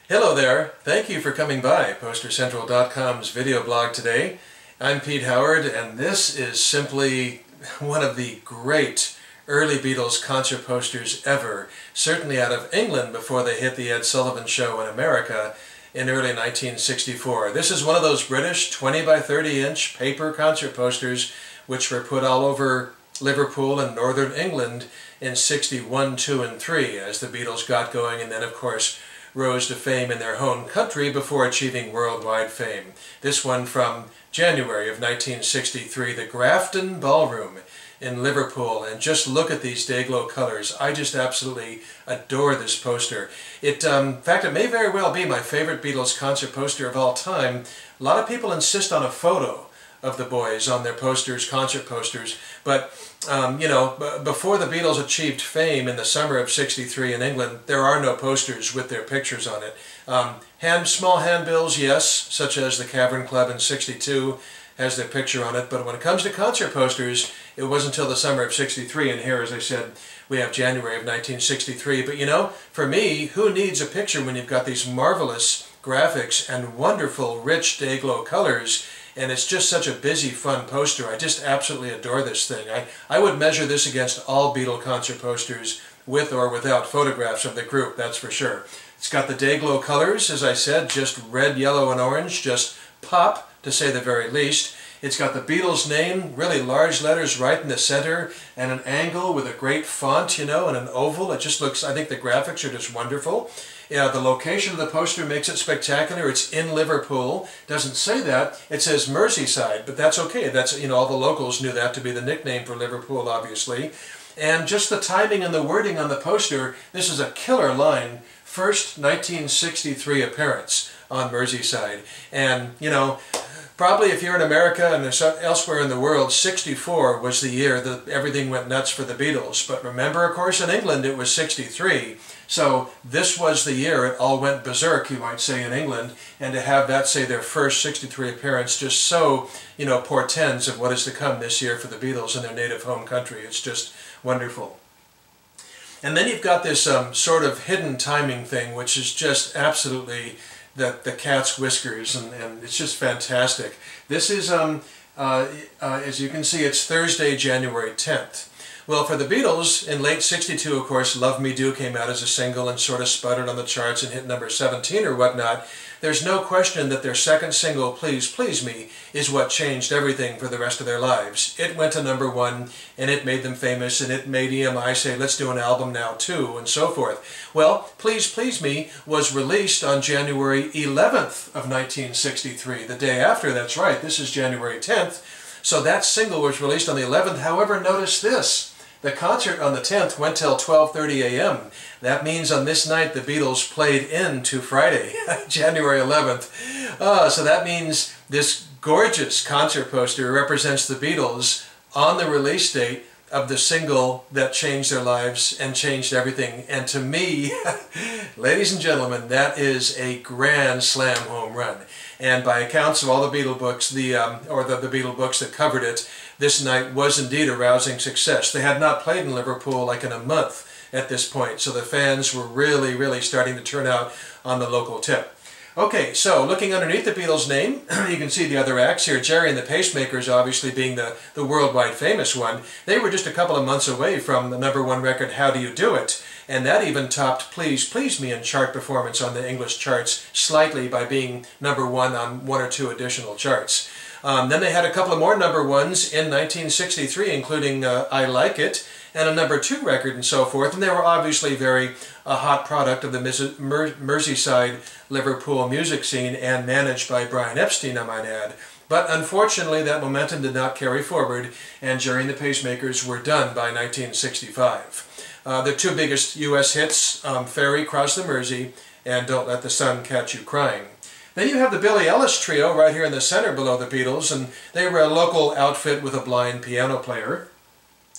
Hello there. Thank you for coming by PosterCentral.com's video blog today. I'm Pete Howard, and this is simply one of the great early Beatles concert posters ever, certainly out of England before they hit the Ed Sullivan Show in America in early 1964. This is one of those British 20 by 30 inch paper concert posters which were put all over Liverpool and northern England in 61, 2, and 3 as the Beatles got going, and then of course rose to fame in their home country before achieving worldwide fame. This one from January of 1963, the Grafton Ballroom in Liverpool, and just look at these Day-Glo colors. I just absolutely adore this poster. In fact, it may very well be my favorite Beatles concert poster of all time. A lot of people insist on a photo of the boys on their posters, concert posters, but you know, before the Beatles achieved fame in the summer of '63 in England, there are no posters with their pictures on it. Small handbills, yes, such as the Cavern Club in '62 has their picture on it, but when it comes to concert posters, it wasn't until the summer of '63, and here, as I said, we have January of 1963. But you know, for me, who needs a picture when you've got these marvelous graphics and wonderful, rich Day-Glo colors? And it's just such a busy, fun poster. I just absolutely adore this thing. I would measure this against all Beatle concert posters with or without photographs of the group, that's for sure. It's got the Day-Glo colors, as I said, just red, yellow, and orange, just pop, to say the very least. It's got the Beatles' name, really large letters right in the center, and an angle with a great font, you know, and an oval. It just looks, I think the graphics are just wonderful. Yeah, the location of the poster makes it spectacular. It's in Liverpool. Doesn't say that. It says Merseyside, but that's okay. That's, you know, all the locals knew that to be the nickname for Liverpool, obviously. And just the timing and the wording on the poster, this is a killer line. First 1963 appearance on Merseyside. And, you know, probably if you're in America and elsewhere in the world, '64 was the year that everything went nuts for the Beatles. But remember, of course, in England it was '63. So this was the year it all went berserk, you might say, in England. And to have that, say, their first '63 appearance just so, you know, portends of what is to come this year for the Beatles in their native home country. It's just wonderful. And then you've got this sort of hidden timing thing, which is just absolutely the cat's whiskers, and it's just fantastic. This is, as you can see, it's Thursday, January 10th. Well, for the Beatles, in late '62, of course, Love Me Do came out as a single and sort of sputtered on the charts and hit number 17 or whatnot. There's no question that their second single, Please Please Me, is what changed everything for the rest of their lives. It went to number 1, and it made them famous, and it made EMI say, let's do an album now too, and so forth. Well, Please Please Me was released on January 11th of 1963, the day after, that's right, this is January 10th. So that single was released on the 11th. However, notice this. The concert on the 10th went till 12:30 a.m. That means on this night the Beatles played into Friday, January 11th. So that means this gorgeous concert poster represents the Beatles on the release date of the single that changed their lives and changed everything. And to me, ladies and gentlemen, that is a grand slam home run. And by accounts of all the Beatle books, the Beatle books that covered it, this night was indeed a rousing success. They had not played in Liverpool like in a month at this point, so the fans were really, really starting to turn out on the local tip. Okay, so looking underneath the Beatles' name, you can see the other acts here. Gerry and the Pacemakers obviously being the worldwide famous one. They were just a couple of months away from the #1 record, How Do You Do It? And that even topped Please Please Me in chart performance on the English charts slightly by being #1 on 1 or 2 additional charts. Then they had a couple of more #1s in 1963, including I Like It, and a #2 record and so forth, and they were obviously a hot product of the Merseyside Liverpool music scene and managed by Brian Epstein, I might add. But unfortunately that momentum did not carry forward, and Gerry and the Pacemakers were done by 1965. Their 2 biggest US hits, Ferry, Cross the Mersey, and Don't Let the Sun Catch You Crying. Then you have the Billy Ellis Trio right here in the center below the Beatles, and they were a local outfit with a blind piano player.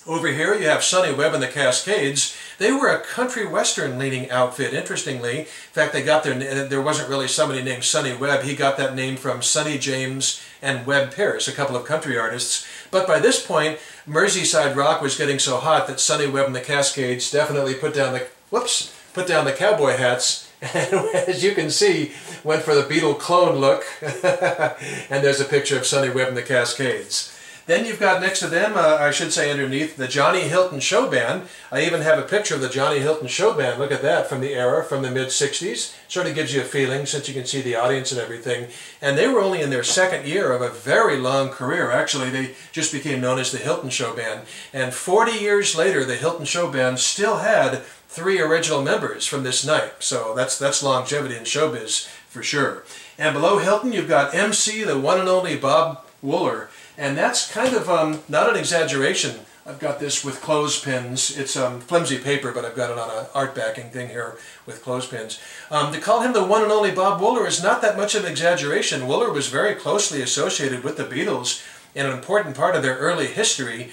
Over here you have Sonny Webb and the Cascades. They were a country western leaning outfit, interestingly. In fact, they got there wasn't really somebody named Sonny Webb. He got that name from Sonny James and Webb Pierce, a couple of country artists. But by this point, Merseyside rock was getting so hot that Sonny Webb and the Cascades definitely put down the cowboy hats and as you can see, went for the Beatle clone look. And there's a picture of Sonny Webb and the Cascades. Then you've got next to them, I should say underneath, the Johnny Hilton Show Band. I even have a picture of the Johnny Hilton Show Band. Look at that, from the era, from the mid-60s. Sort of gives you a feeling since you can see the audience and everything. And they were only in their second year of a very long career. Actually, they just became known as the Hilton Show Band. And 40 years later, the Hilton Show Band still had 3 original members from this night. So that's longevity in showbiz for sure. And below Hilton, you've got MC, the one and only Bob Wooler. And that's kind of not an exaggeration. I've got this with clothespins. It's flimsy paper, but I've got it on an art backing thing here with clothespins. To call him the one and only Bob Wooler is not that much of an exaggeration. Wooler was very closely associated with the Beatles in an important part of their early history.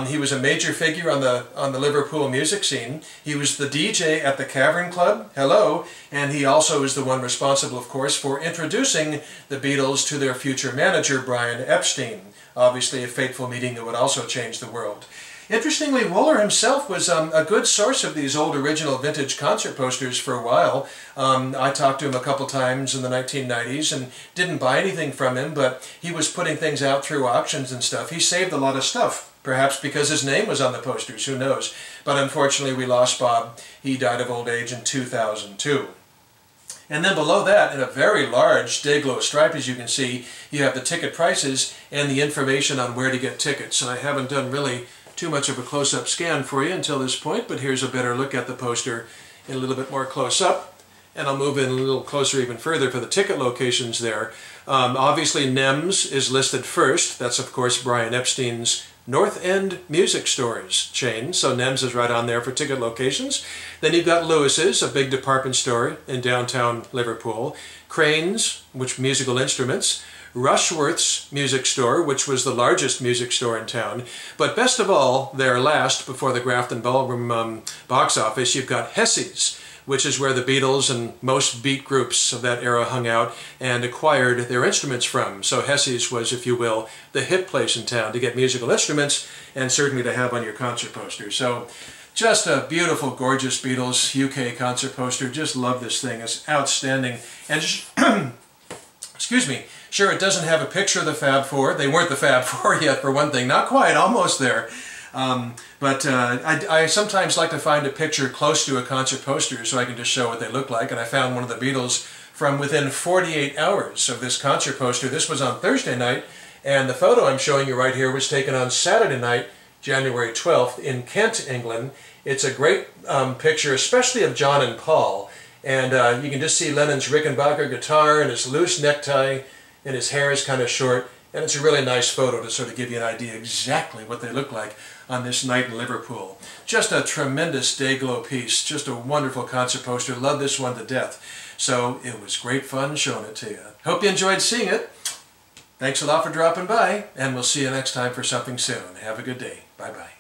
He was a major figure on the Liverpool music scene. He was the DJ at the Cavern Club, hello, and he also is the one responsible, of course, for introducing the Beatles to their future manager, Brian Epstein. Obviously a fateful meeting that would also change the world. Interestingly, Wooler himself was a good source of these old original vintage concert posters for a while. I talked to him a couple times in the 1990s and didn't buy anything from him, but he was putting things out through auctions and stuff. He saved a lot of stuff, perhaps because his name was on the posters, who knows. But unfortunately we lost Bob. He died of old age in 2002. And then below that, in a very large Day-Glo stripe, as you can see, you have the ticket prices and the information on where to get tickets. And I haven't done really too much of a close-up scan for you until this point, but here's a better look at the poster in a little bit more close-up. And I'll move in a little closer even further for the ticket locations there. Obviously, NEMS is listed first. That's, of course, Brian Epstein's North End Music Stores chain, so NEMS is right on there for ticket locations. Then you've got Lewis's, a big department store in downtown Liverpool. Crane's, which musical instruments. Rushworth's music store, which was the largest music store in town. But best of all, there last, before the Grafton Ballroom box office, you've got Hesse's, which is where the Beatles and most beat groups of that era hung out and acquired their instruments from. So Hesse's was, if you will, the hit place in town to get musical instruments and certainly to have on your concert poster. So just a beautiful, gorgeous Beatles UK concert poster. Just love this thing. It's outstanding. And just, excuse me, sure, it doesn't have a picture of the Fab Four. They weren't the Fab Four yet, for one thing. Not quite, almost there. But I sometimes like to find a picture close to a concert poster so I can just show what they look like. And I found one of the Beatles from within 48 hours of this concert poster. This was on Thursday night, and the photo I'm showing you right here was taken on Saturday night, January 12th, in Kent, England. It's a great picture, especially of John and Paul. And you can just see Lennon's Rickenbacker guitar and his loose necktie, and his hair is kind of short. And it's a really nice photo to sort of give you an idea exactly what they look like on this night in Liverpool. Just a tremendous Day-Glo piece, just a wonderful concert poster. Love this one to death. So it was great fun showing it to you. Hope you enjoyed seeing it. Thanks a lot for dropping by, and we'll see you next time for something soon. Have a good day. Bye-bye.